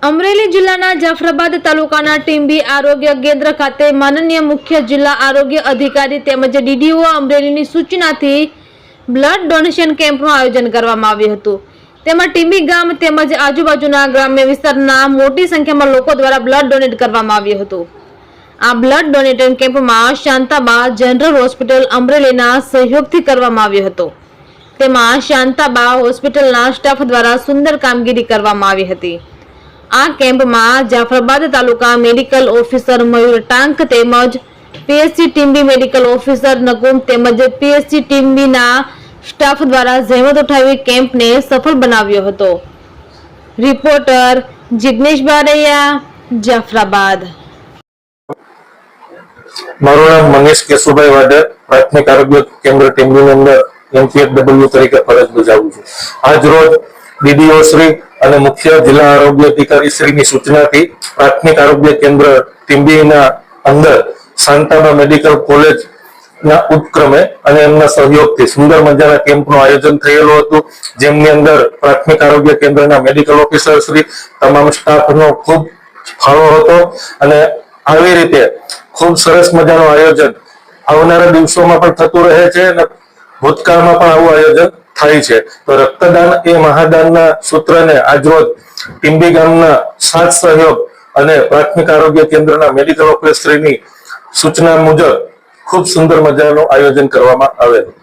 અમરેલી જિલ્લાના જાફરાબાદ તાલુકાના ટીંબી આરોગ્ય કેન્દ્ર ખાતે માનનીય મુખ્ય જિલ્લા આરોગ્ય અધિકારી તેમજ ડીડીઓ અમરેલીની સૂચનાથી બ્લડ ડોનેશન કેમ્પનું આયોજન કરવામાં આવ્યું હતું। તેમાં ટીંબી ગામ તેમજ આજુબાજુના ગ્રામ્ય વિસ્તારના મોટી સંખ્યામાં લોકો દ્વારા બ્લડ ડોનેટ કરવામાં આવ્યું હતું। આ બ્લડ ડોનેશન કેમ્પમાં શાંતાબા જનરલ હોસ્પિટલ અમરેલીના સહયોગથી કરવામાં આવ્યો હતો। તેમાં શાંતાબા હોસ્પિટલના સ્ટાફ દ્વારા સુંદર કામગીરી કરવામાં આવી હતી। આ કેમ્પમાં જાફરાબાદ તાલુકા મેડિકલ ઓફિસર મયુર ટાંક તેમજ PHC Timbi medical officer Nakum તેમજ પીએચસી ટીંબીના સ્ટાફ દ્વારા જહેમત ઉઠાવી કેમ્પને સફળ બનાવ્યો હતો। રિપોર્ટર જિગ્નેશ બારૈયા, જાફરાબાદ। મારું નામ મનીષ કેશુભાઈ વાડર, પ્રાથમિક આરોગ્ય કેન્દ્ર ટીંબીની અંદર MPHW તરીકે ફરજ બજાવું છું। આજ રોજ ડીડીઓ શ્રી અને મુખ્ય જિલ્લા આરોગ્ય અધિકારી શ્રીની સૂચનાથી પ્રાથમિક આરોગ્ય કેન્દ્ર ટીંબીના અંદર શાંતાબા મેડિકલ કોલેજના ઉપક્રમે અને એમના સહયોગથી સુંદર મજાના કેમ્પનું આયોજન થયેલું હતું, જેમની અંદર પ્રાથમિક આરોગ્ય કેન્દ્રના મેડિકલ ઓફિસર શ્રી તમામ સ્ટાફનો ખૂબ ફાળો હતો અને આવી રીતે ખૂબ સરસ મજાનું આયોજન આવનારા દિવસોમાં પણ થતું રહે છે અને ભૂતકાળમાં પણ આવું આયોજન થાય છે। તો રક્તદાન એ મહાદાનના સૂત્રને આજરોજ ટીંબી ગામના સાથ સહયોગ અને પ્રાથમિક આરોગ્ય કેન્દ્રના મેડિકલ ઓફિસરની સૂચના મુજબ ખૂબ સુંદર મજાનું આયોજન કરવામાં આવેલું।